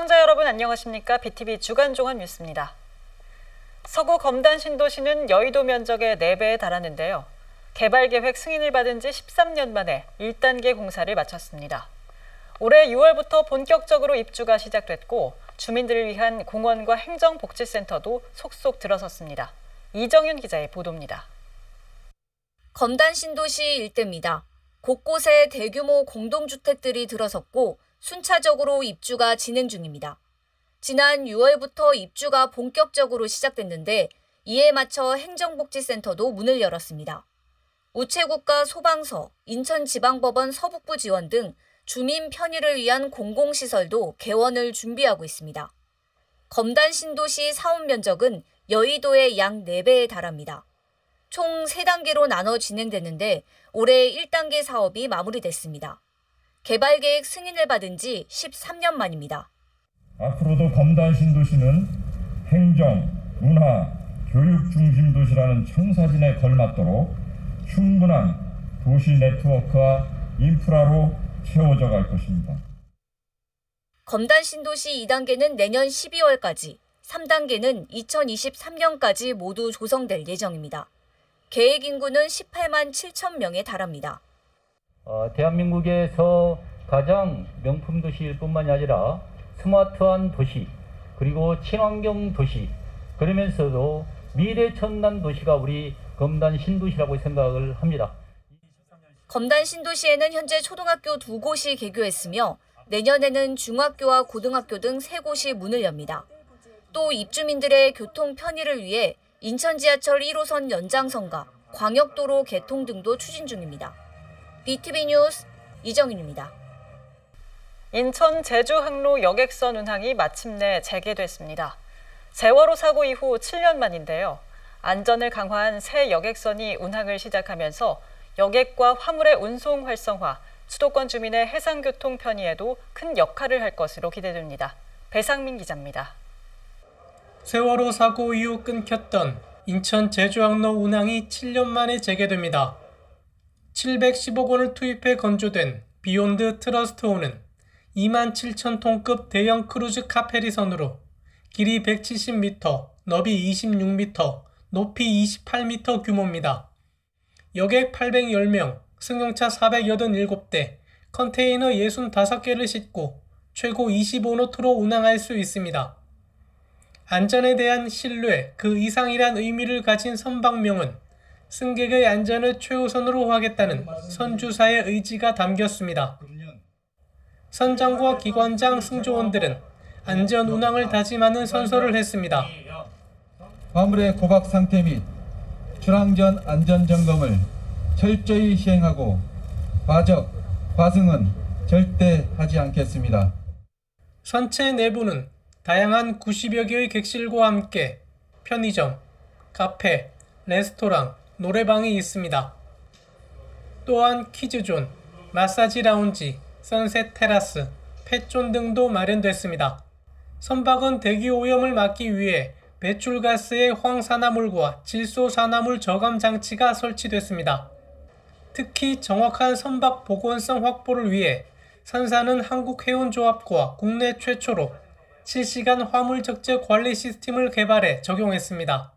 시청자 여러분 안녕하십니까? BTV 주간종합 뉴스입니다. 서구 검단 신도시는 여의도 면적의 4배에 달하는데요. 개발계획 승인을 받은 지 13년 만에 1단계 공사를 마쳤습니다. 올해 6월부터 본격적으로 입주가 시작됐고 주민들을 위한 공원과 행정복지센터도 속속 들어섰습니다. 이정윤 기자의 보도입니다. 검단 신도시 일대입니다. 곳곳에 대규모 공동주택들이 들어섰고 순차적으로 입주가 진행 중입니다. 지난 6월부터 입주가 본격적으로 시작됐는데 이에 맞춰 행정복지센터도 문을 열었습니다. 우체국과 소방서, 인천지방법원 서북부 지원 등 주민 편의를 위한 공공시설도 개원을 준비하고 있습니다. 검단 신도시 사업 면적은 여의도의 약 4배에 달합니다. 총 3단계로 나눠 진행됐는데 올해 1단계 사업이 마무리됐습니다. 개발계획 승인을 받은 지 13년 만입니다. 앞으로도 검단 신도시는 행정, 문화, 교육 중심 도시라는 청사진에 걸맞도록 충분한 도시 네트워크와 인프라로 채워져 갈 것입니다. 검단 신도시 2단계는 내년 12월까지, 3단계는 2023년까지 모두 조성될 예정입니다. 계획 인구는 18만 7천 명에 달합니다. 대한민국에서 가장 명품 도시일 뿐만이 아니라 스마트한 도시, 그리고 친환경 도시, 그러면서도 미래천난 도시가 우리 검단 신도시라고 생각을 합니다. 검단 신도시에는 현재 초등학교 2곳이 개교했으며 내년에는 중학교와 고등학교 등 3곳이 문을 엽니다. 또 입주민들의 교통 편의를 위해 인천 지하철 1호선 연장선과 광역도로 개통 등도 추진 중입니다. BTV 뉴스 이정윤입니다. 인천 제주 항로 여객선 운항이 마침내 재개됐습니다. 세월호 사고 이후 7년 만인데요. 안전을 강화한 새 여객선이 운항을 시작하면서 여객과 화물의 운송 활성화, 수도권 주민의 해상교통 편의에도 큰 역할을 할 것으로 기대됩니다. 배상민 기자입니다. 세월호 사고 이후 끊겼던 인천 제주항로 운항이 7년 만에 재개됩니다. 710억 원을 투입해 건조된 비욘드 트러스트호는 27,000톤급 대형 크루즈 카페리선으로 길이 170m, 너비 26m, 높이 28m 규모입니다. 여객 810명, 승용차 487대, 컨테이너 65개를 싣고 최고 25노트로 운항할 수 있습니다. 안전에 대한 신뢰, 그 이상이란 의미를 가진 선박명은 승객의 안전을 최우선으로 하겠다는 선주사의 의지가 담겼습니다. 선장과 기관장 승조원들은 안전 운항을 다짐하는 선서를 했습니다. 화물의 고박 상태 및 출항 전 안전 점검을 철저히 시행하고 과적, 과승은 절대 하지 않겠습니다. 선체 내부는 다양한 90여 개의 객실과 함께 편의점, 카페, 레스토랑, 노래방이 있습니다. 또한 키즈존, 마사지 라운지, 선셋 테라스, 펫존 등도 마련됐습니다. 선박은 대기 오염을 막기 위해 배출가스의 황산화물과 질소산화물 저감 장치가 설치됐습니다. 특히 정확한 선박 보건성 확보를 위해 선사는 한국해운조합과 국내 최초로 실시간 화물 적재 관리 시스템을 개발해 적용했습니다.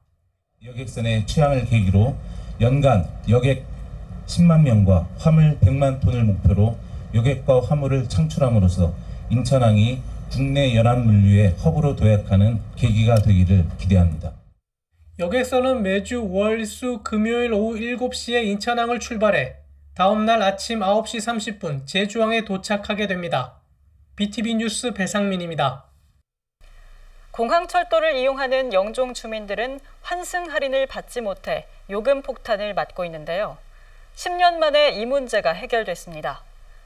여객선의 취항을 계기로 연간 여객 10만 명과 화물 100만 톤을 목표로 여객과 화물을 창출함으로써 인천항이 국내 연안물류의 허브로 도약하는 계기가 되기를 기대합니다. 여객선은 매주 월, 수, 금요일 오후 7시에 인천항을 출발해 다음 날 아침 9시 30분 제주항에 도착하게 됩니다. BTV 뉴스 배상민입니다. 공항철도를 이용하는 영종 주민들은 환승 할인을 받지 못해 요금 폭탄을 맞고 있는데요. 10년 만에 이 문제가 해결됐습니다.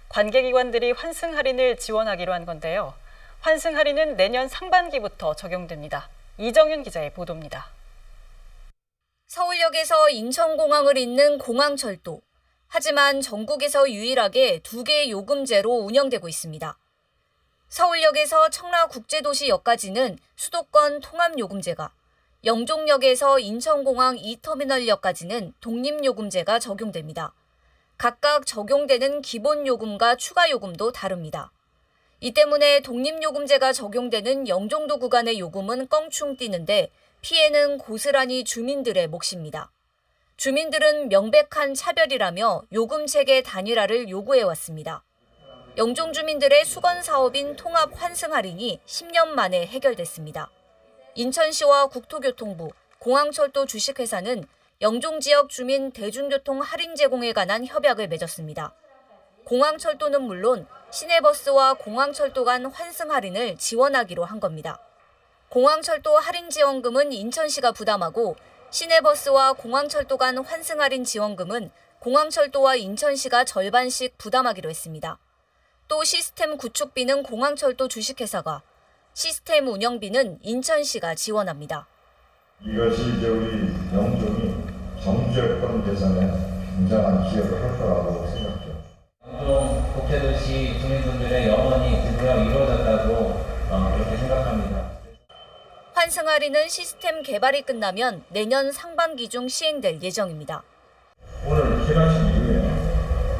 관계기관들이 환승 할인을 지원하기로 한 건데요. 환승 할인은 내년 상반기부터 적용됩니다. 이정윤 기자의 보도입니다. 서울역에서 인천공항을 잇는 공항철도. 하지만 전국에서 유일하게 2개의 요금제로 운영되고 있습니다. 서울역에서 청라국제도시역까지는 수도권 통합요금제가, 영종역에서 인천공항 2터미널역까지는 독립요금제가 적용됩니다. 각각 적용되는 기본요금과 추가요금도 다릅니다. 이 때문에 독립요금제가 적용되는 영종도 구간의 요금은 껑충 뛰는데 피해는 고스란히 주민들의 몫입니다. 주민들은 명백한 차별이라며 요금 체계 단일화를 요구해왔습니다. 영종 주민들의 수건 사업인 통합 환승 할인이 10년 만에 해결됐습니다. 인천시와 국토교통부, 공항철도 주식회사는 영종 지역 주민 대중교통 할인 제공에 관한 협약을 맺었습니다. 공항철도는 물론 시내버스와 공항철도 간 환승 할인을 지원하기로 한 겁니다. 공항철도 할인 지원금은 인천시가 부담하고 시내버스와 공항철도 간 환승 할인 지원금은 공항철도와 인천시가 절반씩 부담하기로 했습니다. 또 시스템 구축비는 공항철도 주식회사가, 시스템 운영비는 인천시가 지원합니다. 이것이 이제 우리 영종이 정주여권 개선에 굉장한 기여를 할 거라고 생각해요. 영종 국제도시 주민분들의 영원히 드디어 이루어졌다고 그렇게 생각합니다. 환승 할인은 시스템 개발이 끝나면 내년 상반기 중 시행될 예정입니다. 오늘 개발식 이후에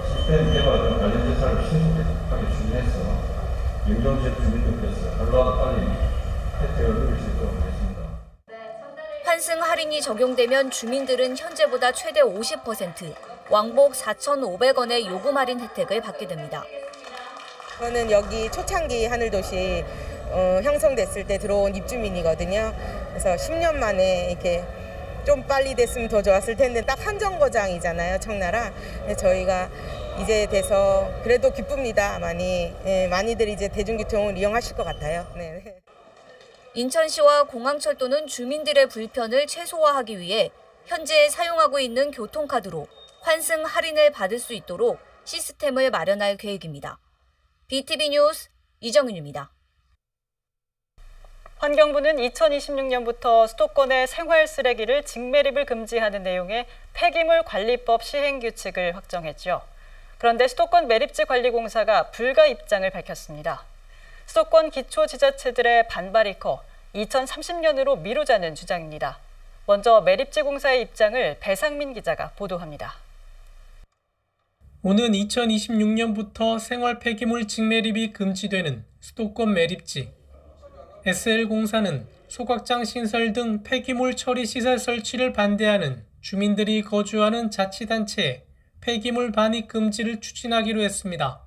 시스템 개발 등 관련 제사를 신속하게 추진해서 영종 지역 주민들께서 하루라도 빨리 혜택을 누릴 수 있도록 하겠습니다. 환승 할인이 적용되면 주민들은 현재보다 최대 50%, 왕복 4,500원의 요금 할인 혜택을 받게 됩니다. 저는 여기 초창기 하늘도시 형성됐을 때 들어온 입주민이거든요. 그래서 10년 만에 이렇게 좀 빨리 됐으면 더 좋았을 텐데 딱 한정거장이잖아요, 청나라. 저희가 이제 돼서 그래도 기쁩니다. 많이들 이제 대중교통을 이용하실 것 같아요. 네. 인천시와 공항철도는 주민들의 불편을 최소화하기 위해 현재 사용하고 있는 교통카드로 환승 할인을 받을 수 있도록 시스템을 마련할 계획입니다. BTV 뉴스 이정윤입니다. 환경부는 2026년부터 수도권의 생활 쓰레기를 직매립을 금지하는 내용의 폐기물 관리법 시행 규칙을 확정했죠. 그런데 수도권 매립지 관리공사가 불가 입장을 밝혔습니다. 수도권 기초지자체들의 반발이 커 2030년으로 미루자는 주장입니다. 먼저 매립지 공사의 입장을 배상민 기자가 보도합니다. 오는 2026년부터 생활 폐기물 직매립이 금지되는 수도권 매립지. SL공사는 소각장 신설 등 폐기물 처리 시설 설치를 반대하는 주민들이 거주하는 자치단체에 폐기물 반입 금지를 추진하기로 했습니다.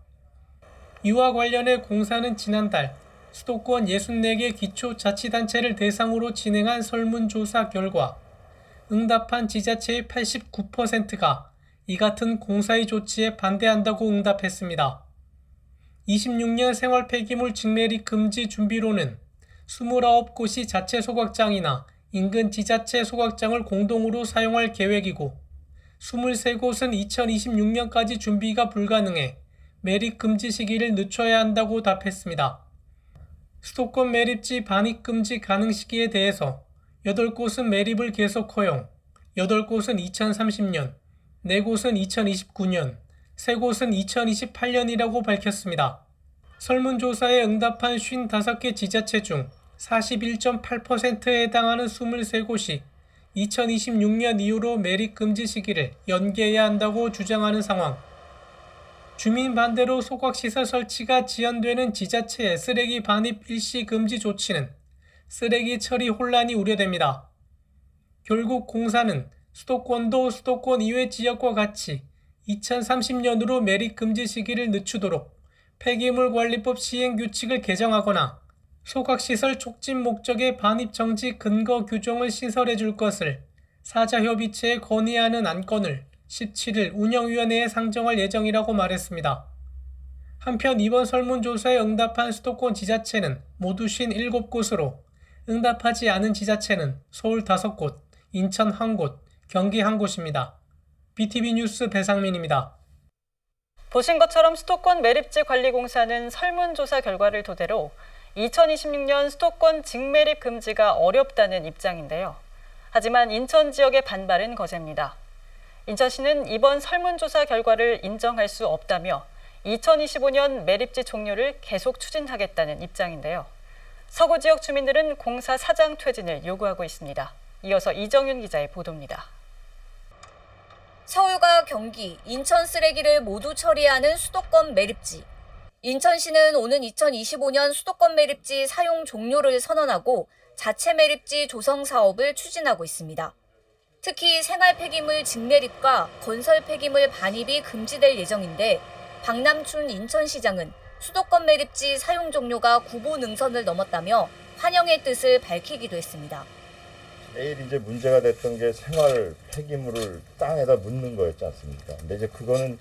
이와 관련해 공사는 지난달 수도권 64개 기초자치단체를 대상으로 진행한 설문조사 결과 응답한 지자체의 89%가 이 같은 공사의 조치에 반대한다고 응답했습니다. 26년 생활 폐기물 직매립 금지 준비로는 29곳이 자체 소각장이나 인근 지자체 소각장을 공동으로 사용할 계획이고 23곳은 2026년까지 준비가 불가능해 매립 금지 시기를 늦춰야 한다고 답했습니다. 수도권 매립지 반입 금지 가능 시기에 대해서 8곳은 매립을 계속 허용, 8곳은 2030년, 4곳은 2029년, 3곳은 2028년이라고 밝혔습니다. 설문조사에 응답한 55개 지자체 중 41.8%에 해당하는 23곳이 2026년 이후로 매립 금지 시기를 연기해야 한다고 주장하는 상황. 주민 반대로 소각시설 설치가 지연되는 지자체의 쓰레기 반입 일시 금지 조치는 쓰레기 처리 혼란이 우려됩니다. 결국 공사는 수도권도 수도권 이외 지역과 같이 2030년으로 매립 금지 시기를 늦추도록 폐기물관리법 시행 규칙을 개정하거나 소각시설 촉진 목적의 반입 정지 근거 규정을 신설해 줄 것을 사자협의체에 건의하는 안건을 17일 운영위원회에 상정할 예정이라고 말했습니다. 한편 이번 설문조사에 응답한 수도권 지자체는 모두 57곳으로 응답하지 않은 지자체는 서울 5곳, 인천 1곳, 경기 1곳입니다. BTV 뉴스 배상민입니다. 보신 것처럼 수도권 매립지 관리공사는 설문조사 결과를 토대로 2026년 수도권 직매립 금지가 어렵다는 입장인데요. 하지만 인천 지역의 반발은 거셉니다. 인천시는 이번 설문조사 결과를 인정할 수 없다며 2025년 매립지 종료를 계속 추진하겠다는 입장인데요. 서구 지역 주민들은 공사 사장 퇴진을 요구하고 있습니다. 이어서 이정윤 기자의 보도입니다. 서울과 경기, 인천 쓰레기를 모두 처리하는 수도권 매립지. 인천시는 오는 2025년 수도권 매립지 사용 종료를 선언하고 자체 매립지 조성 사업을 추진하고 있습니다. 특히 생활 폐기물 직매립과 건설 폐기물 반입이 금지될 예정인데 박남춘 인천시장은 수도권 매립지 사용 종료가 구보 능선을 넘었다며 환영의 뜻을 밝히기도 했습니다. 제일 이제 문제가 됐던 게 생활 폐기물을 땅에다 묻는 거였지 않습니까? 근데 이제 그거는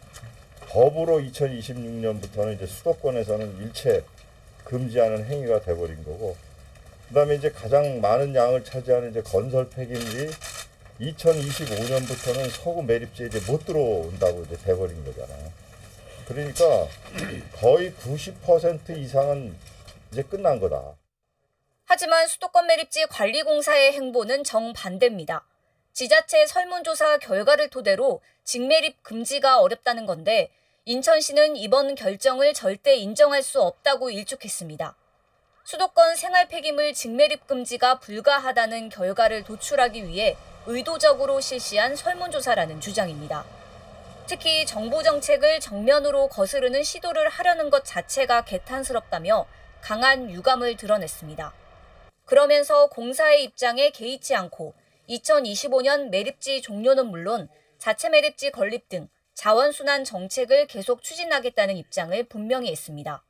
법으로 2026년부터는 이제 수도권에서는 일체 금지하는 행위가 돼버린 거고, 그다음에 이제 가장 많은 양을 차지하는 이제 건설 폐기물이 2025년부터는 서구 매립지에 이제 못 들어온다고 이제 돼버린 거잖아요. 그러니까 거의 90% 이상은 이제 끝난 거다. 하지만 수도권 매립지 관리공사의 행보는 정반대입니다. 지자체 설문조사 결과를 토대로 직매립 금지가 어렵다는 건데 인천시는 이번 결정을 절대 인정할 수 없다고 일축했습니다. 수도권 생활 폐기물 직매립 금지가 불가하다는 결과를 도출하기 위해 의도적으로 실시한 설문조사라는 주장입니다. 특히 정부 정책을 정면으로 거스르는 시도를 하려는 것 자체가 개탄스럽다며 강한 유감을 드러냈습니다. 그러면서 공사의 입장에 개의치 않고 2025년 매립지 종료는 물론 자체 매립지 건립 등 자원순환 정책을 계속 추진하겠다는 입장을 분명히 했습니다.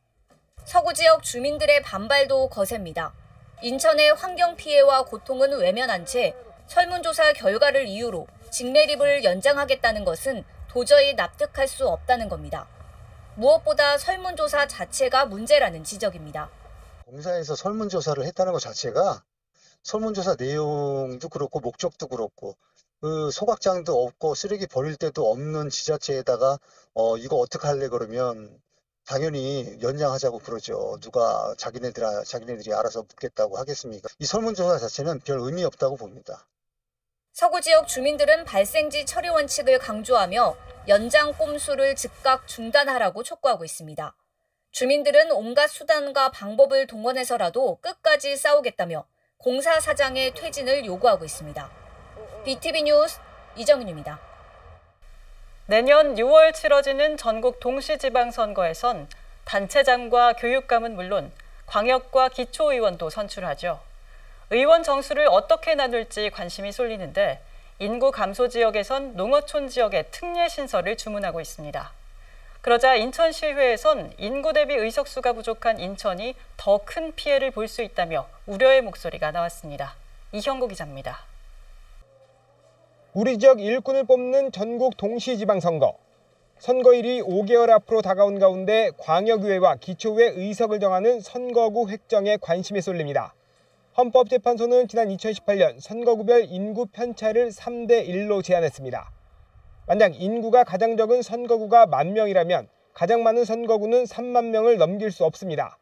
서구 지역 주민들의 반발도 거셉니다. 인천의 환경 피해와 고통은 외면한 채 설문조사 결과를 이유로 직매립을 연장하겠다는 것은 도저히 납득할 수 없다는 겁니다. 무엇보다 설문조사 자체가 문제라는 지적입니다. 공사에서 설문조사를 했다는 것 자체가 설문조사 내용도 그렇고 목적도 그렇고 그 소각장도 없고 쓰레기 버릴 데도 없는 지자체에다가 이거 어떡할래 그러면 당연히 연장하자고 그러죠. 누가 자기네들이 알아서 묻겠다고 하겠습니까? 이 설문조사 자체는 별 의미 없다고 봅니다. 서구 지역 주민들은 발생지 처리 원칙을 강조하며 연장 꼼수를 즉각 중단하라고 촉구하고 있습니다. 주민들은 온갖 수단과 방법을 동원해서라도 끝까지 싸우겠다며 공사 사장의 퇴진을 요구하고 있습니다. BTV 뉴스 이정윤입니다. 내년 6월 치러지는 전국 동시지방선거에선 단체장과 교육감은 물론 광역과 기초의원도 선출하죠. 의원 정수를 어떻게 나눌지 관심이 쏠리는데 인구 감소 지역에선 농어촌 지역의 특례 신설을 주문하고 있습니다. 그러자 인천시의회에선 인구 대비 의석수가 부족한 인천이 더 큰 피해를 볼 수 있다며 우려의 목소리가 나왔습니다. 이형구 기자입니다. 우리 지역 일꾼을 뽑는 전국 동시지방선거. 선거일이 5개월 앞으로 다가온 가운데 광역의회와 기초의회 의석을 정하는 선거구 획정에 관심이 쏠립니다. 헌법재판소는 지난 2018년 선거구별 인구 편차를 3대1로 제한했습니다. 만약 인구가 가장 적은 선거구가 10,000명이라면 가장 많은 선거구는 30,000명을 넘길 수 없습니다.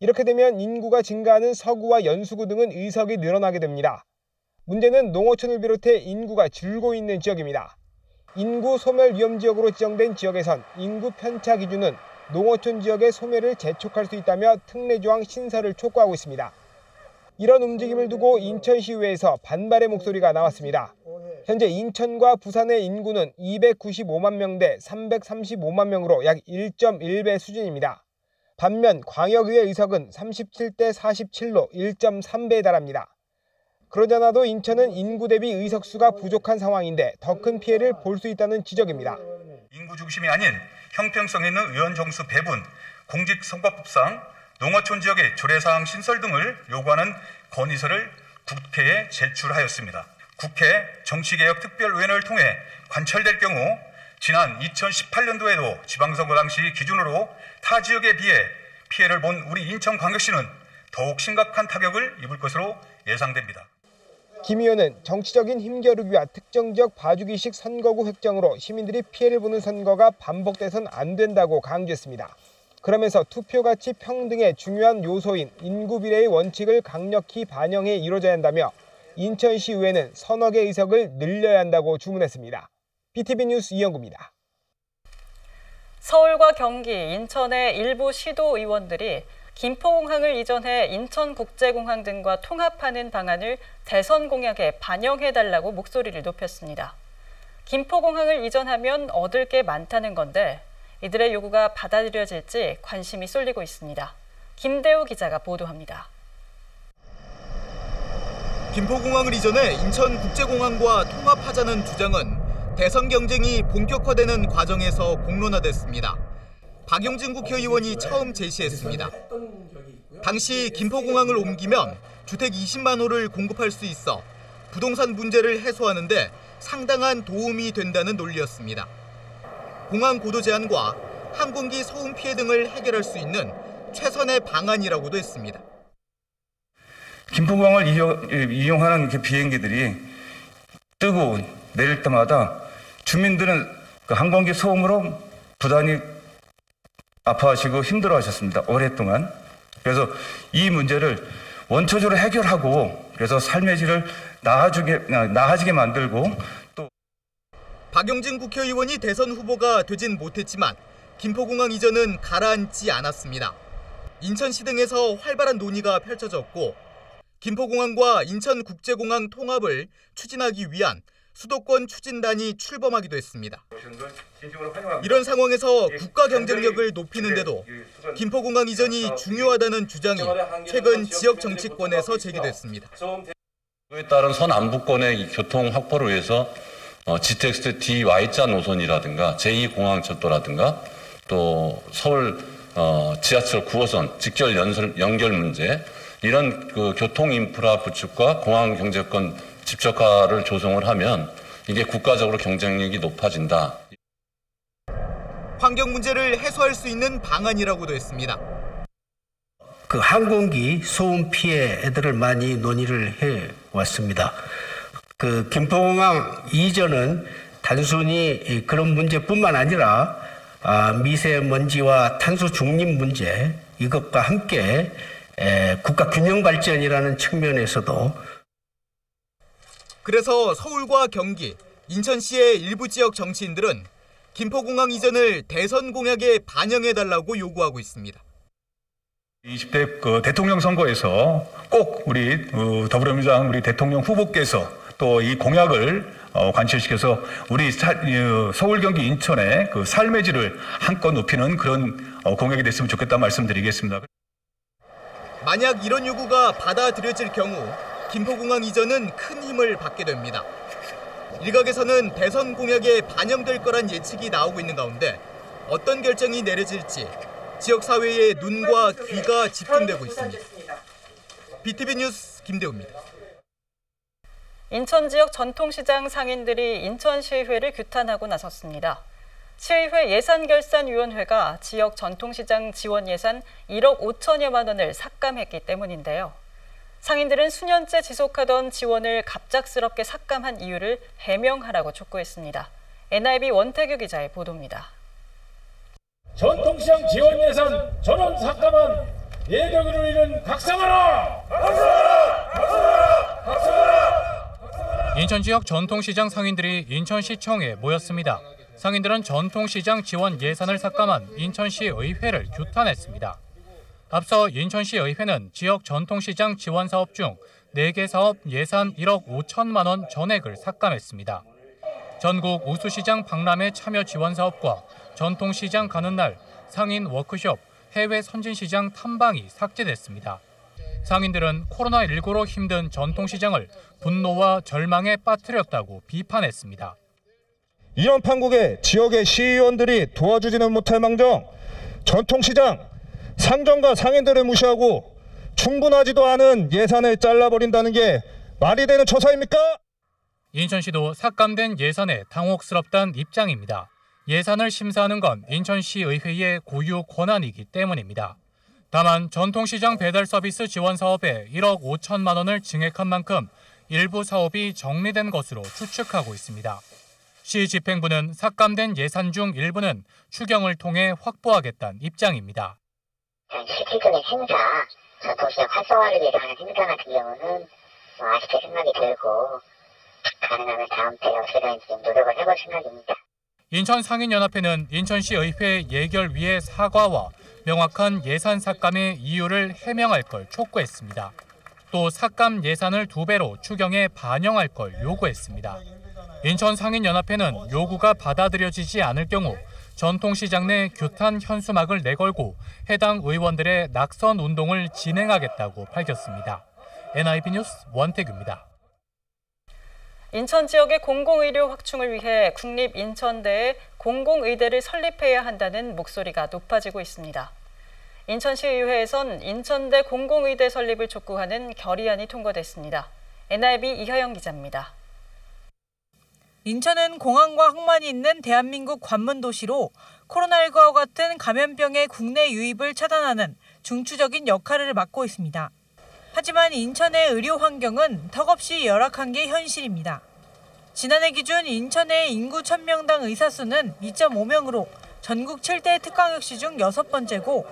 이렇게 되면 인구가 증가하는 서구와 연수구 등은 의석이 늘어나게 됩니다. 문제는 농어촌을 비롯해 인구가 줄고 있는 지역입니다. 인구 소멸 위험 지역으로 지정된 지역에선 인구 편차 기준은 농어촌 지역의 소멸을 재촉할 수 있다며 특례조항 신설을 촉구하고 있습니다. 이런 움직임을 두고 인천시의회에서 반발의 목소리가 나왔습니다. 현재 인천과 부산의 인구는 295만 명 대 335만 명으로 약 1.1배 수준입니다. 반면 광역의회 의석은 37대 47로 1.3배에 달합니다. 그러잖아도 인천은 인구 대비 의석수가 부족한 상황인데 더 큰 피해를 볼 수 있다는 지적입니다. 인구 중심이 아닌 형평성 있는 의원 정수 배분, 공직선거법상 농어촌 지역의 조례사항 신설 등을 요구하는 건의서를 국회에 제출하였습니다. 국회 정치개혁특별위원회를 통해 관철될 경우 지난 2018년도에도 지방선거 당시 기준으로 타 지역에 비해 피해를 본 우리 인천광역시는 더욱 심각한 타격을 입을 것으로 예상됩니다. 김 의원은 정치적인 힘겨루기와 특정 지역 봐주기식 선거구 획정으로 시민들이 피해를 보는 선거가 반복돼선 안 된다고 강조했습니다. 그러면서 투표 가치 평등의 중요한 요소인 인구 비례의 원칙을 강력히 반영해 이루어져야 한다며 인천시의회는 서너 개 의석을 늘려야 한다고 주문했습니다. BTV 뉴스 이영구입니다. 서울과 경기, 인천의 일부 시도 의원들이 김포공항을 이전해 인천국제공항 등과 통합하는 방안을 대선 공약에 반영해달라고 목소리를 높였습니다. 김포공항을 이전하면 얻을 게 많다는 건데 이들의 요구가 받아들여질지 관심이 쏠리고 있습니다. 김대우 기자가 보도합니다. 김포공항을 이전해 인천국제공항과 통합하자는 주장은 대선 경쟁이 본격화되는 과정에서 공론화됐습니다. 박용진 국회의원이 처음 제시했습니다. 당시 김포공항을 옮기면 주택 20만 호를 공급할 수 있어 부동산 문제를 해소하는 데 상당한 도움이 된다는 논리였습니다. 공항 고도 제한과 항공기 소음 피해 등을 해결할 수 있는 최선의 방안이라고도 했습니다. 김포공항을 이용하는 비행기들이 뜨고 내릴 때마다 주민들은 그 항공기 소음으로 부단히 아파하시고 힘들어하셨습니다. 오랫동안. 그래서 이 문제를 원초적으로 해결하고 그래서 삶의 질을 나아지게 만들고 또 박용진 국회의원이 대선 후보가 되진 못했지만 김포공항 이전은 가라앉지 않았습니다. 인천시 등에서 활발한 논의가 펼쳐졌고 김포공항과 인천국제공항 통합을 추진하기 위한 수도권 추진단이 출범하기도 했습니다. 이런 상황에서 국가 경쟁력을 높이는데도 김포공항 이전이 중요하다는 주장이 최근 지역 정치권에서 제기됐습니다. 그에 따른 서남부권의 교통 확보를 위해서 GTX DY자 노선이라든가 제2공항철도라든가 또 서울 지하철 9호선 직결 연결 문제 이런 그 교통 인프라 구축과 공항 경제권 집적화를 조성을 하면 이게 국가적으로 경쟁력이 높아진다. 환경 문제를 해소할 수 있는 방안이라고도 했습니다. 그 항공기 소음 피해들을 많이 논의를 해 왔습니다. 그 김포공항 이전은 단순히 그런 문제뿐만 아니라 미세먼지와 탄소 중립 문제 이것과 함께 국가 균형 발전이라는 측면에서도 그래서 서울과 경기, 인천시의 일부 지역 정치인들은 김포공항 이전을 대선 공약에 반영해달라고 요구하고 있습니다. 20대 대통령 선거에서 꼭 우리 더불어민주당 우리 대통령 후보께서 또 이 공약을 관철시켜서 우리 서울, 경기, 인천의 그 삶의 질을 한껏 높이는 그런 공약이 됐으면 좋겠다 말씀드리겠습니다. 만약 이런 요구가 받아들여질 경우 김포공항 이전은 큰 힘을 받게 됩니다. 일각에서는 대선 공약에 반영될 거란 예측이 나오고 있는 가운데 어떤 결정이 내려질지 지역사회의 눈과 귀가 집중되고 있습니다. BTV 뉴스 김대우입니다. 인천 지역 전통시장 상인들이 인천시의회를 규탄하고 나섰습니다. 시의회 예산결산위원회가 지역 전통시장 지원 예산 1억 5천여만 원을 삭감했기 때문인데요. 상인들은 수년째 지속하던 지원을 갑작스럽게 삭감한 이유를 해명하라고 촉구했습니다. NIB 원태규 기자의 보도입니다. 전통시장 지원 예산 전원 삭감한 예정으로 이른 각성하라! 각성하라! 각성하라! 각성하라! 인천 지역 전통시장 상인들이 인천시청에 모였습니다. 상인들은 전통시장 지원 예산을 삭감한 인천시 의회를 규탄했습니다. 앞서 인천시 의회는 지역 전통시장 지원 사업 중 4개 사업 예산 1억 5천만 원 전액을 삭감했습니다. 전국 우수시장 박람회 참여 지원 사업과 전통시장 가는 날 상인 워크숍, 해외 선진시장 탐방이 삭제됐습니다. 상인들은 코로나19로 힘든 전통시장을 분노와 절망에 빠뜨렸다고 비판했습니다. 이런 판국에 지역의 시의원들이 도와주지는 못할 망정 전통시장 상점과 상인들을 무시하고 충분하지도 않은 예산을 잘라버린다는 게 말이 되는 처사입니까? 인천시도 삭감된 예산에 당혹스럽다는 입장입니다. 예산을 심사하는 건 인천시의회의 고유 권한이기 때문입니다. 다만 전통시장 배달 서비스 지원 사업에 1억 5천만 원을 증액한 만큼 일부 사업이 정리된 것으로 추측하고 있습니다. 시 집행부는 삭감된 예산 중 일부는 추경을 통해 확보하겠다는 입장입니다. 실질적인 행사, 전통시장 활성화를 위해서 하는 행사 같은 경우는 아쉽게 생각이 들고 가능하면 다음 때 어떻게 되는지 노력을 해볼 생각입니다. 인천상인연합회는 인천시의회 예결위의 사과와 명확한 예산 삭감의 이유를 해명할 걸 촉구했습니다. 또 삭감 예산을 2배로 추경에 반영할 걸 요구했습니다. 인천상인연합회는 요구가 받아들여지지 않을 경우 전통시장 내 규탄 현수막을 내걸고 해당 의원들의 낙선 운동을 진행하겠다고 밝혔습니다. NIB 뉴스 원태규입니다. 인천 지역의 공공의료 확충을 위해 국립인천대에 공공의대를 설립해야 한다는 목소리가 높아지고 있습니다. 인천시의회에선 인천대 공공의대 설립을 촉구하는 결의안이 통과됐습니다. NIB 이하영 기자입니다. 인천은 공항과 항만이 있는 대한민국 관문 도시로 코로나19와 같은 감염병의 국내 유입을 차단하는 중추적인 역할을 맡고 있습니다. 하지만 인천의 의료 환경은 턱없이 열악한 게 현실입니다. 지난해 기준 인천의 인구 1000명당 의사 수는 2.5명으로 전국 7대 특강역시 중 6번째고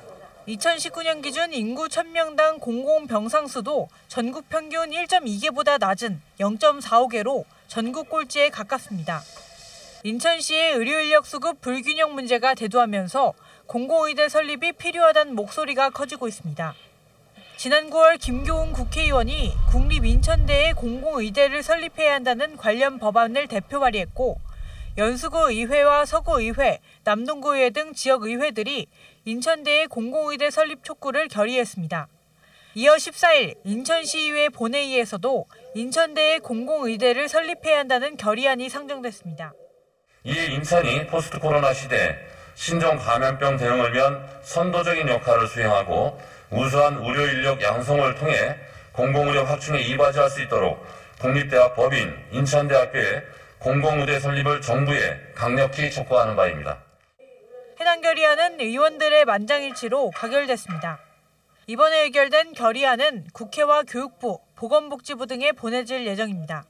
2019년 기준 인구 1000명당 공공병상 수도 전국 평균 1.2개보다 낮은 0.45개로 전국 꼴찌에 가깝습니다. 인천시의 의료인력 수급 불균형 문제가 대두하면서 공공의대 설립이 필요하다는 목소리가 커지고 있습니다. 지난 9월 김교훈 국회의원이 국립인천대에 공공의대를 설립해야 한다는 관련 법안을 대표 발의했고 연수구 의회와 서구의회, 남동구의회 등 지역의회들이 인천대에 공공의대 설립 촉구를 결의했습니다. 이어 14일 인천시의회 본회의에서도 인천대에 공공의대를 설립해야 한다는 결의안이 상정됐습니다. 이에 인천이 포스트 코로나 시대 신종 감염병 대응을 위한 선도적인 역할을 수행하고 우수한 의료 인력 양성을 통해 공공의료 확충에 이바지할 수 있도록 국립대학 법인 인천대학교에 공공의대 설립을 정부에 강력히 촉구하는 바입니다. 해당 결의안은 의원들의 만장일치로 가결됐습니다. 이번에 의결된 결의안은 국회와 교육부, 보건복지부 등에 보내질 예정입니다.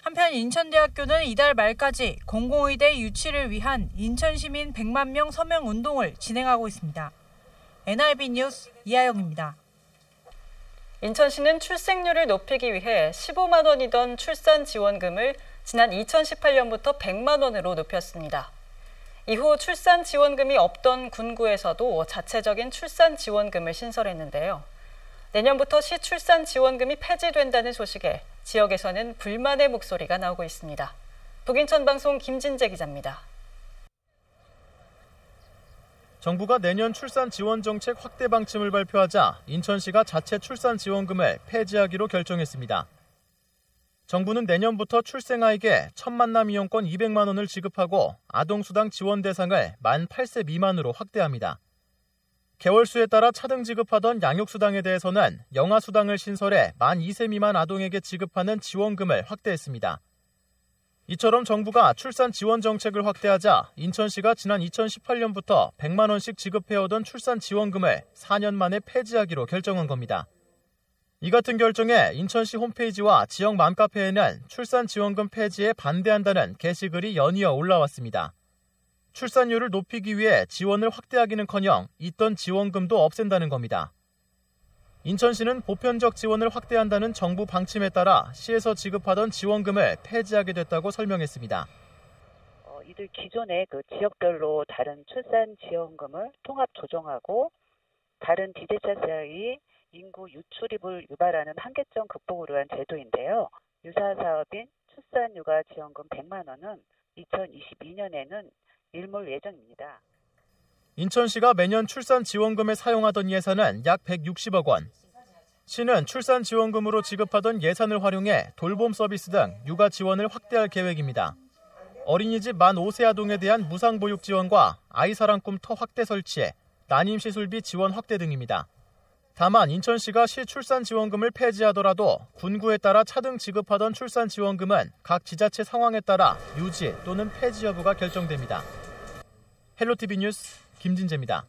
한편 인천대학교는 이달 말까지 공공의대 유치를 위한 인천시민 100만 명 서명 운동을 진행하고 있습니다. NIB 뉴스 이하영입니다. 인천시는 출생률을 높이기 위해 15만 원이던 출산 지원금을 지난 2018년부터 100만 원으로 높였습니다. 이후 출산 지원금이 없던 군구에서도 자체적인 출산 지원금을 신설했는데요. 내년부터 시 출산 지원금이 폐지된다는 소식에 지역에서는 불만의 목소리가 나오고 있습니다. 북인천 방송 김진재 기자입니다. 정부가 내년 출산 지원 정책 확대 방침을 발표하자 인천시가 자체 출산 지원금을 폐지하기로 결정했습니다. 정부는 내년부터 출생아에게 첫 만남 이용권 200만 원을 지급하고 아동수당 지원 대상을 만 8세 미만으로 확대합니다. 개월수에 따라 차등 지급하던 양육수당에 대해서는 영아수당을 신설해 만 2세 미만 아동에게 지급하는 지원금을 확대했습니다. 이처럼 정부가 출산 지원 정책을 확대하자 인천시가 지난 2018년부터 100만 원씩 지급해오던 출산 지원금을 4년 만에 폐지하기로 결정한 겁니다. 이 같은 결정에 인천시 홈페이지와 지역 맘카페에는 출산 지원금 폐지에 반대한다는 게시글이 연이어 올라왔습니다. 출산율을 높이기 위해 지원을 확대하기는커녕 있던 지원금도 없앤다는 겁니다. 인천시는 보편적 지원을 확대한다는 정부 방침에 따라 시에서 지급하던 지원금을 폐지하게 됐다고 설명했습니다. 이들 기존의 지역별로 다른 출산 지원금을 통합 조정하고 다른 비대차사의 인구 유출입을 유발하는 한계점 극복을 위한 제도인데요. 유사 사업인 출산육아 지원금 100만 원은 2022년에는 일몰 예정입니다. 인천시가 매년 출산 지원금에 사용하던 예산은 약 160억 원. 시는 출산 지원금으로 지급하던 예산을 활용해 돌봄 서비스 등 육아 지원을 확대할 계획입니다. 어린이집 만 5세 아동에 대한 무상보육 지원과 아이사랑꿈터 확대 설치에 난임시술비 지원 확대 등입니다. 다만 인천시가 시 출산 지원금을 폐지하더라도 군구에 따라 차등 지급하던 출산 지원금은 각 지자체 상황에 따라 유지 또는 폐지 여부가 결정됩니다. 헬로티비 뉴스 김진재입니다.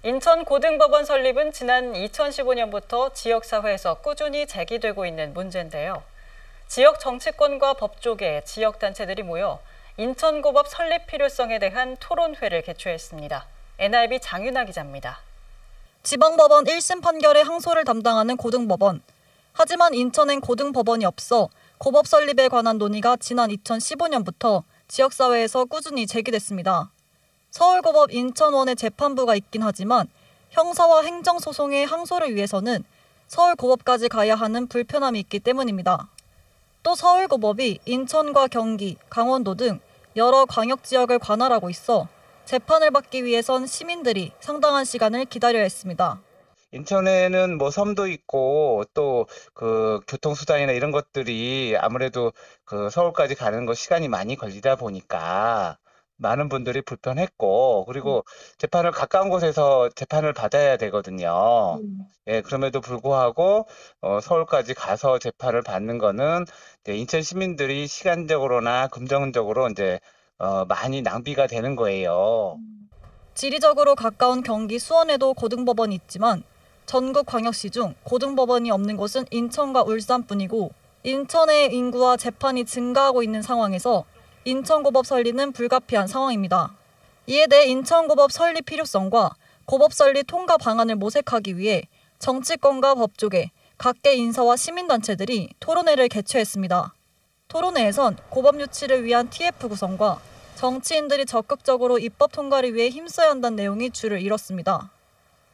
인천 고등법원 설립은 지난 2015년부터 지역사회에서 꾸준히 제기되고 있는 문제인데요. 지역 정치권과 법조계, 지역단체들이 모여 인천고법 설립 필요성에 대한 토론회를 개최했습니다. NIB 장윤아 기자입니다. 지방법원 1심 판결에 항소를 담당하는 고등법원. 하지만 인천엔 고등법원이 없어 고법 설립에 관한 논의가 지난 2015년부터 지역사회에서 꾸준히 제기됐습니다. 서울고법 인천원에 재판부가 있긴 하지만 형사와 행정소송의 항소를 위해서는 서울고법까지 가야 하는 불편함이 있기 때문입니다. 또 서울고법이 인천과 경기, 강원도 등 여러 광역지역을 관할하고 있어 재판을 받기 위해선 시민들이 상당한 시간을 기다려야 했습니다. 인천에는 뭐 섬도 있고 또 그 교통수단이나 이런 것들이 아무래도 그 서울까지 가는 거 시간이 많이 걸리다 보니까 많은 분들이 불편했고, 그리고 재판을 가까운 곳에서 재판을 받아야 되거든요. 예, 그럼에도 불구하고 서울까지 가서 재판을 받는 거는 이제 인천 시민들이 시간적으로나 금전적으로 이제 많이 낭비가 되는 거예요. 지리적으로 가까운 경기 수원에도 고등법원이 있지만 전국 광역시 중 고등법원이 없는 곳은 인천과 울산뿐이고, 인천의 인구와 재판이 증가하고 있는 상황에서 인천고법 설리는 불가피한 상황입니다. 이에 대해 인천고법 설리 필요성과 고법 설리 통과 방안을 모색하기 위해 정치권과 법조계, 각계 인사와 시민단체들이 토론회를 개최했습니다. 토론회에선 고법 유치를 위한 TF 구성과 정치인들이 적극적으로 입법 통과를 위해 힘써야 한다는 내용이 줄을 이뤘습니다.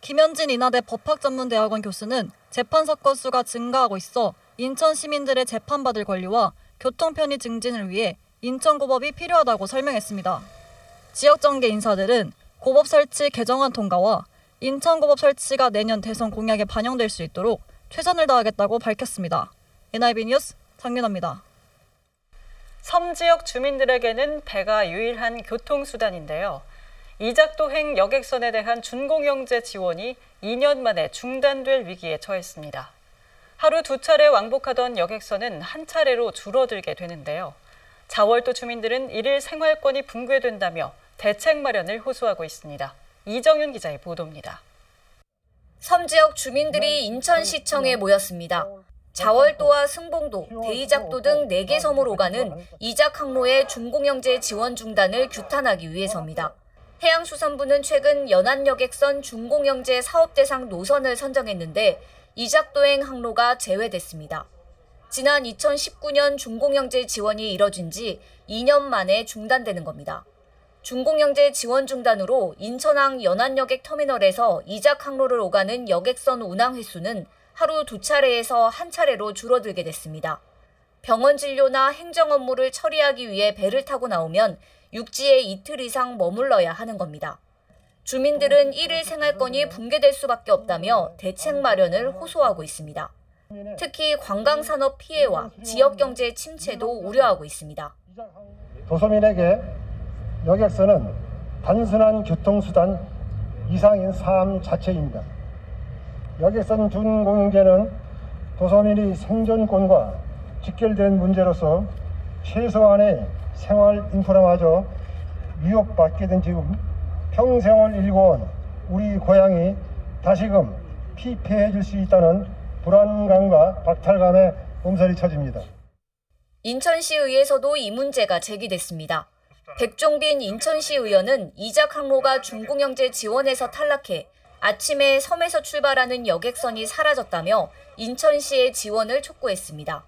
김현진 인하대 법학전문대학원 교수는 재판 사건 수가 증가하고 있어 인천 시민들의 재판받을 권리와 교통 편의 증진을 위해 인천고법이 필요하다고 설명했습니다. 지역정계 인사들은 고법 설치 개정안 통과와 인천고법 설치가 내년 대선 공약에 반영될 수 있도록 최선을 다하겠다고 밝혔습니다. NIB 뉴스 장윤아입니다. 섬 지역 주민들에게는 배가 유일한 교통수단인데요. 이작도행 여객선에 대한 준공영제 지원이 2년 만에 중단될 위기에 처했습니다. 하루 2차례 왕복하던 여객선은 한 차례로 줄어들게 되는데요. 자월도 주민들은 일일 생활권이 붕괴된다며 대책 마련을 호소하고 있습니다. 이정윤 기자의 보도입니다. 섬 지역 주민들이 인천시청에 모였습니다. 자월도와 승봉도, 대이작도 등 4개 섬을 오가는 이작항로의 준공영제 지원 중단을 규탄하기 위해서입니다. 해양수산부는 최근 연안여객선 준공영제 사업 대상 노선을 선정했는데 이작도행 항로가 제외됐습니다. 지난 2019년 준공영제 지원이 이뤄진 지 2년 만에 중단되는 겁니다. 준공영제 지원 중단으로 인천항 연안여객 터미널에서 이작항로를 오가는 여객선 운항 횟수는 하루 2차례에서 한 차례로 줄어들게 됐습니다. 병원 진료나 행정 업무를 처리하기 위해 배를 타고 나오면 육지에 이틀 이상 머물러야 하는 겁니다. 주민들은 일일 생활권이 붕괴될 수밖에 없다며 대책 마련을 호소하고 있습니다. 특히 관광산업 피해와 지역경제 침체도 우려하고 있습니다. 도서민에게 여객선은 단순한 교통수단 이상인 삶 자체입니다. 여객선 준공영제는 도서민의 생존권과 직결된 문제로서 최소한의 생활 인프라마저 위협받게 된 지금 평생을 일궈온 우리 고향이 다시금 피폐해질 수 있다는 불안감과 박탈감에 몸살이 쳐집니다. 인천시의회에서도 이 문제가 제기됐습니다. 백종빈 인천시 의원은 이작항로가 준공영제 지원에서 탈락해 아침에 섬에서 출발하는 여객선이 사라졌다며 인천시의 지원을 촉구했습니다.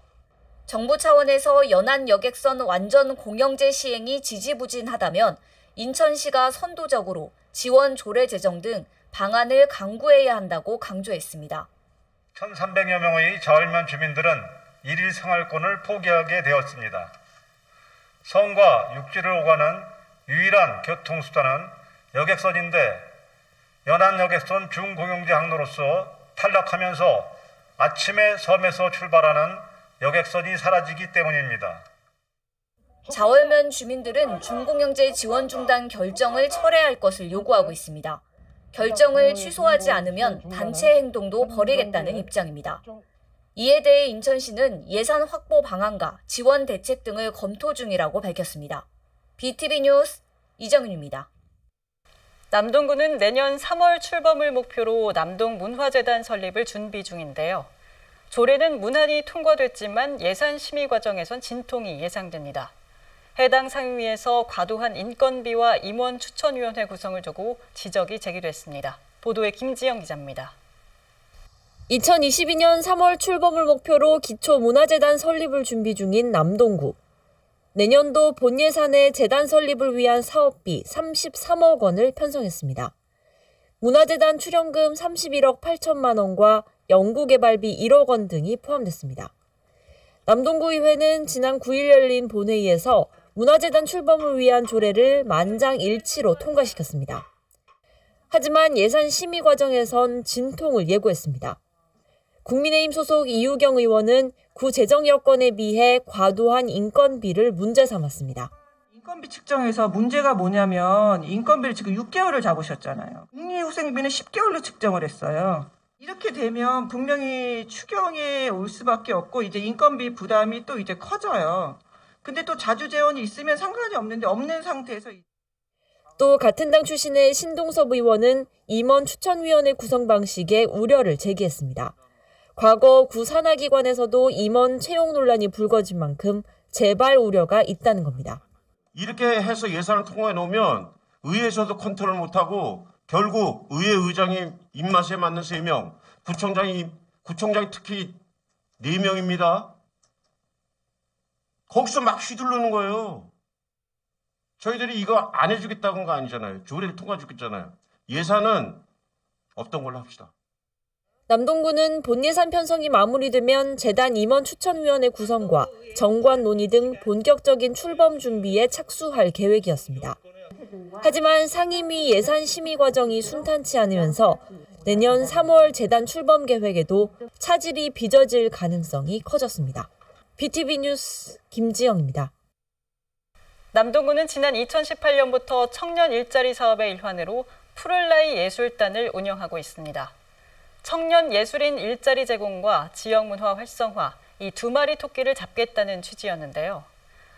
정부 차원에서 연안 여객선 완전 공영제 시행이 지지부진하다면 인천시가 선도적으로 지원 조례 제정 등 방안을 강구해야 한다고 강조했습니다. 1,300여 명의 자월면 주민들은 일일 생활권을 포기하게 되었습니다. 섬과 육지를 오가는 유일한 교통수단은 여객선인데 연안여객선 준공영제 항로로서 탈락하면서 아침에 섬에서 출발하는 여객선이 사라지기 때문입니다. 자월면 주민들은 준공영제 지원 중단 결정을 철회할 것을 요구하고 있습니다. 결정을 취소하지 않으면 단체 행동도 벌이겠다는 입장입니다. 이에 대해 인천시는 예산 확보 방안과 지원 대책 등을 검토 중이라고 밝혔습니다. BTV 뉴스 이정윤입니다. 남동구는 내년 3월 출범을 목표로 남동문화재단 설립을 준비 중인데요. 조례는 무난히 통과됐지만 예산 심의 과정에선 진통이 예상됩니다. 해당 상임위에서 과도한 인건비와 임원 추천위원회 구성을 두고 지적이 제기됐습니다. 보도에 김지영 기자입니다. 2022년 3월 출범을 목표로 기초문화재단 설립을 준비 중인 남동구. 내년도 본 예산에 재단 설립을 위한 사업비 33억 원을 편성했습니다. 문화재단 출연금 31억 8천만 원과 연구개발비 1억 원 등이 포함됐습니다. 남동구의회는 지난 9일 열린 본회의에서 문화재단 출범을 위한 조례를 만장일치로 통과시켰습니다. 하지만 예산 심의 과정에선 진통을 예고했습니다. 국민의힘 소속 이유경 의원은 구 재정 여건에 비해 과도한 인건비를 문제 삼았습니다. 인건비 측정에서 문제가 뭐냐면 인건비를 지금 6개월을 잡으셨잖아요. 국립후생비는 10개월로 측정을 했어요. 이렇게 되면 분명히 추경에 올 수밖에 없고 이제 인건비 부담이 또 이제 커져요. 근데 또 자주 재원이 있으면 상관이 없는데 없는 상태에서 또 같은 당 출신의 신동섭 의원은 임원 추천위원회 구성 방식에 우려를 제기했습니다. 과거 구 산하기관에서도 임원 채용 논란이 불거진 만큼 재발 우려가 있다는 겁니다. 이렇게 해서 예산을 통과해 놓으면 의회에서도 컨트롤 못하고 결국 의회 의장이 입맛에 맞는 3명, 구청장이 특히 4명입니다. 거기서 막 휘두르는 거예요. 저희들이 이거 안 해주겠다는 거 아니잖아요. 조례를 통과해주겠잖아요. 예산은 없던 걸로 합시다. 남동구는 본예산 편성이 마무리되면 재단 임원 추천위원회 구성과 정관 논의 등 본격적인 출범 준비에 착수할 계획이었습니다. 하지만 상임위 예산 심의 과정이 순탄치 않으면서 내년 3월 재단 출범 계획에도 차질이 빚어질 가능성이 커졌습니다. BTV 뉴스 김지영입니다. 남동구는 지난 2018년부터 청년 일자리 사업의 일환으로 푸를 나이 예술단을 운영하고 있습니다. 청년 예술인 일자리 제공과 지역 문화 활성화, 이 2마리 토끼를 잡겠다는 취지였는데요.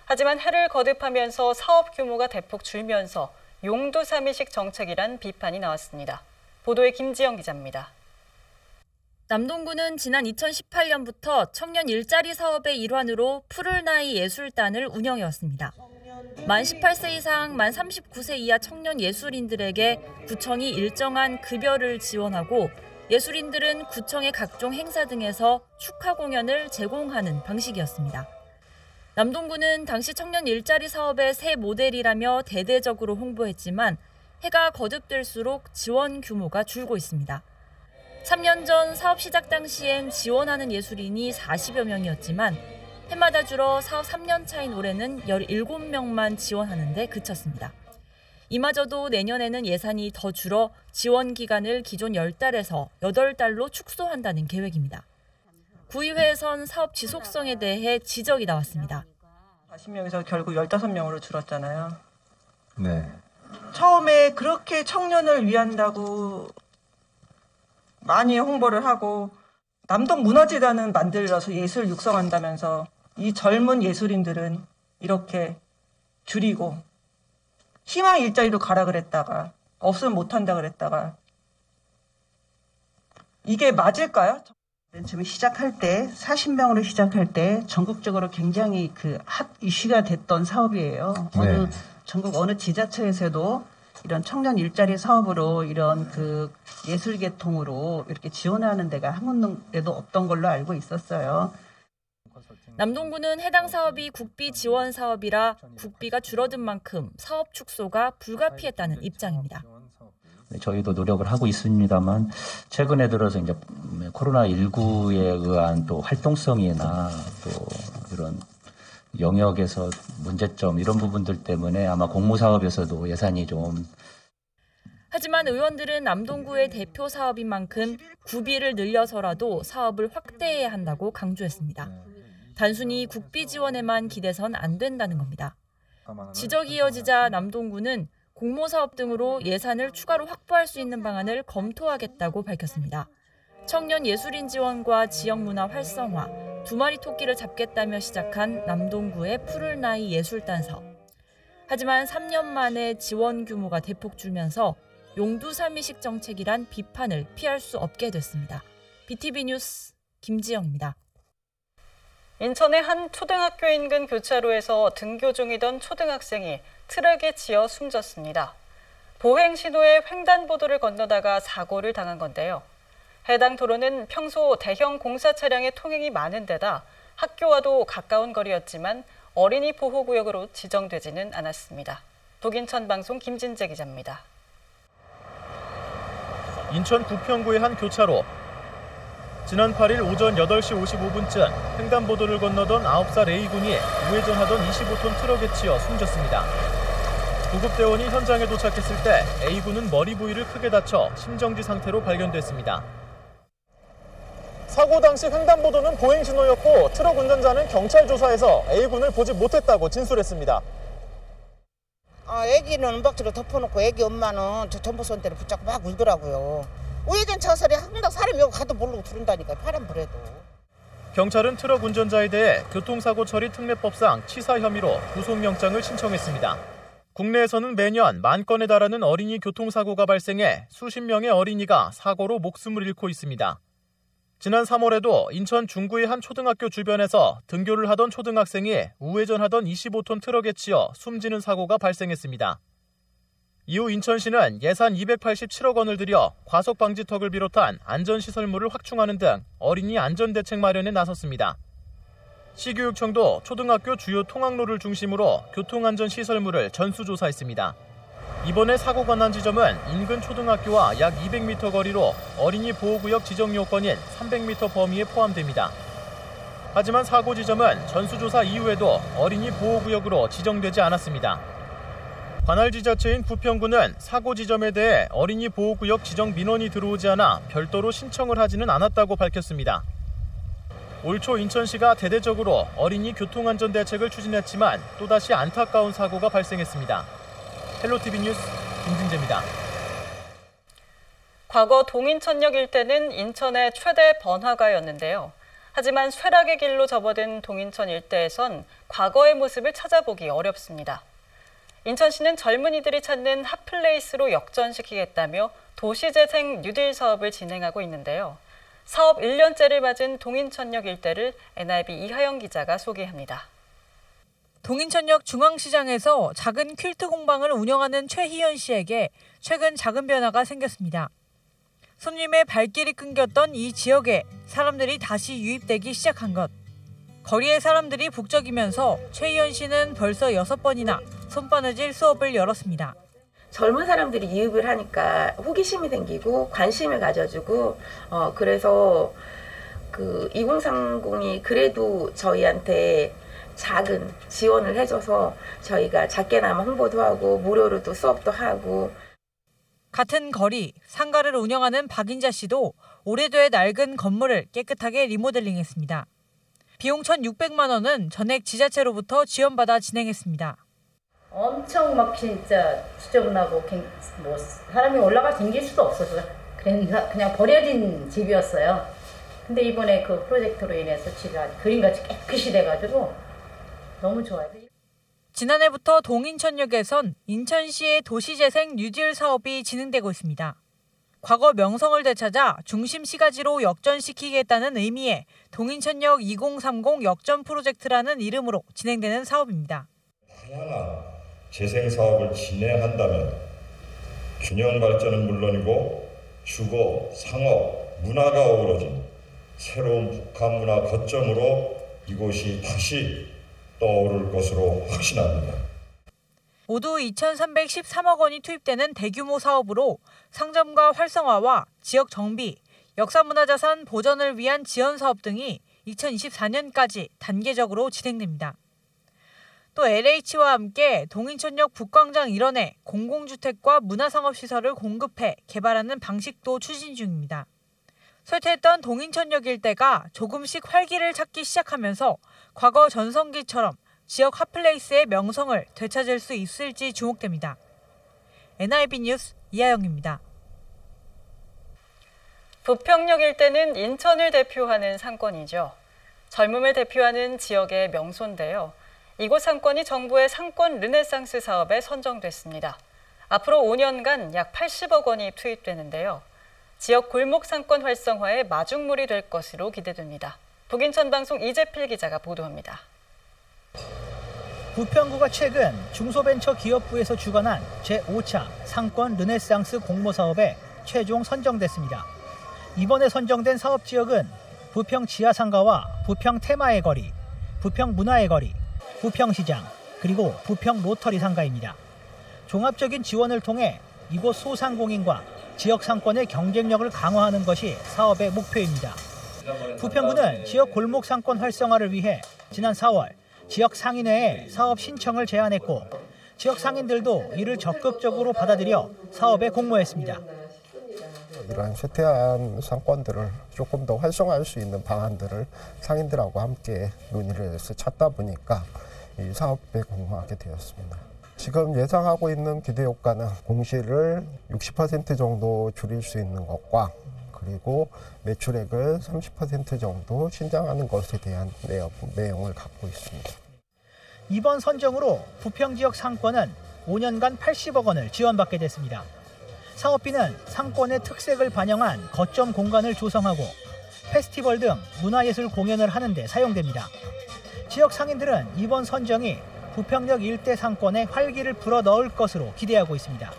하지만 해를 거듭하면서 사업 규모가 대폭 줄면서 용두사미식 정책이란 비판이 나왔습니다. 보도에 김지영 기자입니다. 남동구는 지난 2018년부터 청년 일자리 사업의 일환으로 푸를 나이 예술단을 운영해왔습니다. 만 18세 이상, 만 39세 이하 청년 예술인들에게 구청이 일정한 급여를 지원하고 예술인들은 구청의 각종 행사 등에서 축하 공연을 제공하는 방식이었습니다. 남동구는 당시 청년 일자리 사업의 새 모델이라며 대대적으로 홍보했지만 해가 거듭될수록 지원 규모가 줄고 있습니다. 3년 전 사업 시작 당시엔 지원하는 예술인이 40여 명이었지만 해마다 줄어 사업 3년 차인 올해는 17명만 지원하는 데 그쳤습니다. 이마저도 내년에는 예산이 더 줄어 지원 기간을 기존 10달에서 8달로 축소한다는 계획입니다. 구의회에선 사업 지속성에 대해 지적이 나왔습니다. 40명에서 결국 15명으로 줄었잖아요. 네. 처음에 그렇게 청년을 위한다고 많이 홍보를 하고 남동문화재단은 만들어서 예술 육성한다면서 이 젊은 예술인들은 이렇게 줄이고 희망 일자리로 가라 그랬다가 없으면 못한다 그랬다가 이게 맞을까요? 처음 시작할 때 40명으로 시작할 때 전국적으로 굉장히 핫 이슈가 됐던 사업이에요. 네. 전국 어느 지자체에서도 이런 청년 일자리 사업으로 이런 예술 계통으로 이렇게 지원하는 데가 한 군데도 없던 걸로 알고 있었어요. 남동구는 해당 사업이 국비 지원 사업이라 국비가 줄어든 만큼 사업 축소가 불가피했다는 입장입니다. 저희도 노력을 하고 있습니다만 최근에 들어서 이제 코로나19에 의한 또 활동성이나 또 이런 영역에서 문제점 이런 부분들 때문에 아마 공모사업에서도 예산이 좀. 하지만 의원들은 남동구의 대표 사업인 만큼 구비를 늘려서라도 사업을 확대해야 한다고 강조했습니다. 단순히 국비 지원에만 기대선 안 된다는 겁니다. 지적이 이어지자 남동구는 공모사업 등으로 예산을 추가로 확보할 수 있는 방안을 검토하겠다고 밝혔습니다. 청년 예술인 지원과 지역문화 활성화, 2마리 토끼를 잡겠다며 시작한 남동구의 푸를 나이 예술단 사업. 하지만 3년 만에 지원 규모가 대폭 줄면서 용두사미식 정책이란 비판을 피할 수 없게 됐습니다. BTV 뉴스 김지영입니다. 인천의 한 초등학교 인근 교차로에서 등교 중이던 초등학생이 트럭에 치여 숨졌습니다. 보행 신호에 횡단보도를 건너다가 사고를 당한 건데요. 해당 도로는 평소 대형 공사 차량의 통행이 많은 데다 학교와도 가까운 거리였지만 어린이 보호구역으로 지정되지는 않았습니다. 북인천 방송 김진재 기자입니다. 인천 부평구의 한 교차로. 지난 8일 오전 8시 55분쯤 횡단보도를 건너던 9살 A군이 우회전하던 25톤 트럭에 치여 숨졌습니다. 구급대원이 현장에 도착했을 때 A군은 머리 부위를 크게 다쳐 심정지 상태로 발견됐습니다. 사고 당시 횡단보도는 보행신호였고 트럭 운전자는 경찰 조사에서 A군을 보지 못했다고 진술했습니다. 애기는 은박지로 덮어놓고 애기 엄마는 저 전보선대를 붙잡고 막 울더라고요. 우회전 차선에 항상 사람이 여기 가도 모르고 들은다니까요. 파란 불에도. 경찰은 트럭 운전자에 대해 교통사고 처리 특례법상 치사 혐의로 구속영장을 신청했습니다. 국내에서는 매년 10,000건에 달하는 어린이 교통사고가 발생해 수십 명의 어린이가 사고로 목숨을 잃고 있습니다. 지난 3월에도 인천 중구의 한 초등학교 주변에서 등교를 하던 초등학생이 우회전하던 25톤 트럭에 치여 숨지는 사고가 발생했습니다. 이후 인천시는 예산 287억 원을 들여 과속방지턱을 비롯한 안전시설물을 확충하는 등 어린이 안전대책 마련에 나섰습니다. 시교육청도 초등학교 주요 통학로를 중심으로 교통안전시설물을 전수조사했습니다. 이번에 사고가 난 지점은 인근 초등학교와 약 200m 거리로 어린이 보호구역 지정 요건인 300m 범위에 포함됩니다. 하지만 사고 지점은 전수조사 이후에도 어린이 보호구역으로 지정되지 않았습니다. 관할 지자체인 부평구는 사고 지점에 대해 어린이 보호구역 지정 민원이 들어오지 않아 별도로 신청을 하지는 않았다고 밝혔습니다. 올 초 인천시가 대대적으로 어린이 교통안전대책을 추진했지만 또다시 안타까운 사고가 발생했습니다. 헬로티비 뉴스 김진재입니다. 과거 동인천역 일대는 인천의 최대 번화가였는데요. 하지만 쇠락의 길로 접어든 동인천 일대에선 과거의 모습을 찾아보기 어렵습니다. 인천시는 젊은이들이 찾는 핫플레이스로 역전시키겠다며 도시재생 뉴딜 사업을 진행하고 있는데요. 사업 1년째를 맞은 동인천역 일대를 NIB 이하영 기자가 소개합니다. 동인천역 중앙시장에서 작은 퀼트 공방을 운영하는 최희연 씨에게 최근 작은 변화가 생겼습니다. 손님의 발길이 끊겼던 이 지역에 사람들이 다시 유입되기 시작한 것. 거리의 사람들이 북적이면서 최희연 씨는 벌써 6번이나 손바느질 수업을 열었습니다. 젊은 사람들이 유입을 하니까 호기심이 생기고 관심을 가져주고 그래서 그 2030이 그래도 저희한테 작은 지원을 해줘서 저희가 작게나마 홍보도 하고 무료로도 수업도 하고. 같은 거리, 상가를 운영하는 박인자 씨도 오래돼 낡은 건물을 깨끗하게 리모델링했습니다. 비용 1,600만 원은 전액 지자체로부터 지원받아 진행했습니다. 엄청 막 진짜 지저분하고 뭐 사람이 올라가 댕길 수도 없어서 그냥 버려진 집이었어요. 근데 이번에 그 프로젝트로 인해서 집이 그림같이 깨끗이 돼가지고 너무 좋아요. 지난해부터 동인천역에선 인천시의 도시재생 뉴딜 사업이 진행되고 있습니다. 과거 명성을 되찾아 중심 시가지로 역전시키겠다는 의미의 동인천역 2030 역전 프로젝트라는 이름으로 진행되는 사업입니다. 다양한 재생 사업을 진행한다면 균형 발전은 물론이고 주거, 상업, 문화가 어우러진 새로운 북한 문화 거점으로 이곳이 다시 떠오를 것으로 확신합니다. 모두 2,313억 원이 투입되는 대규모 사업으로 상점가 활성화와 지역 정비, 역사문화자산 보전을 위한 지원 사업 등이 2024년까지 단계적으로 진행됩니다. 또 LH와 함께 동인천역 북광장 일원에 공공주택과 문화상업시설을 공급해 개발하는 방식도 추진 중입니다. 쇠퇴했던 동인천역 일대가 조금씩 활기를 찾기 시작하면서 과거 전성기처럼 지역 핫플레이스의 명성을 되찾을 수 있을지 주목됩니다. NIB 뉴스 이하영입니다. 부평역 일대는 인천을 대표하는 상권이죠. 젊음을 대표하는 지역의 명소인데요. 이곳 상권이 정부의 상권 르네상스 사업에 선정됐습니다. 앞으로 5년간 약 80억 원이 투입되는데요. 지역 골목 상권 활성화의 마중물이 될 것으로 기대됩니다. 북인천방송 이재필 기자가 보도합니다. 부평구가 최근 중소벤처기업부에서 주관한 제5차 상권 르네상스 공모사업에 최종 선정됐습니다. 이번에 선정된 사업지역은 부평 지하상가와 부평 테마의 거리, 부평 문화의 거리, 부평시장, 그리고 부평 로터리 상가입니다. 종합적인 지원을 통해 이곳 소상공인과 지역 상권의 경쟁력을 강화하는 것이 사업의 목표입니다. 부평구는 지역 골목 상권 활성화를 위해 지난 4월 지역 상인회에 사업 신청을 제안했고 지역 상인들도 이를 적극적으로 받아들여 사업에 공모했습니다. 이러한 쇠퇴한 상권들을 조금 더 활성화할 수 있는 방안들을 상인들하고 함께 논의를 해서 찾다 보니까 이 사업에 공모하게 되었습니다. 지금 예상하고 있는 기대효과는 공시를 60% 정도 줄일 수 있는 것과 그리고 매출액을 30% 정도 신장하는 것에 대한 내용을 갖고 있습니다. 이번 선정으로 부평 지역 상권은 5년간 80억 원을 지원받게 됐습니다. 사업비는 상권의 특색을 반영한 거점 공간을 조성하고 페스티벌 등 문화예술 공연을 하는 데 사용됩니다. 지역 상인들은 이번 선정이 부평역 일대 상권에 활기를 불어넣을 것으로 기대하고 있습니다.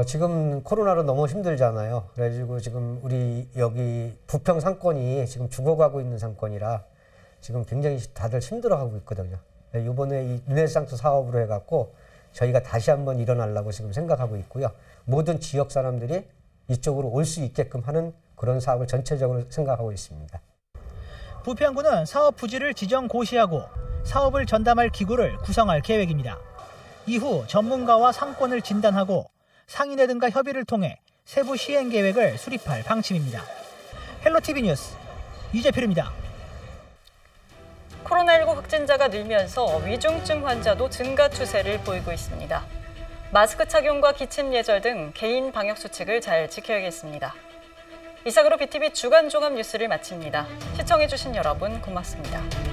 지금 코로나로 너무 힘들잖아요. 그래가지고 지금 우리 여기 부평 상권이 지금 죽어가고 있는 상권이라 지금 굉장히 다들 힘들어하고 있거든요. 이번에 이 르네상스 사업으로 해갖고 저희가 다시 한번 일어나려고 지금 생각하고 있고요. 모든 지역 사람들이 이쪽으로 올 수 있게끔 하는 그런 사업을 전체적으로 생각하고 있습니다. 부평구는 사업 부지를 지정 고시하고 사업을 전담할 기구를 구성할 계획입니다. 이후 전문가와 상권을 진단하고 상인회 등과 협의를 통해 세부 시행 계획을 수립할 방침입니다. 헬로티비 뉴스 이재필입니다. 코로나19 확진자가 늘면서 위중증 환자도 증가 추세를 보이고 있습니다. 마스크 착용과 기침 예절 등 개인 방역 수칙을 잘 지켜야겠습니다. 이상으로 BTV 주간 종합 뉴스를 마칩니다. 시청해주신 여러분 고맙습니다.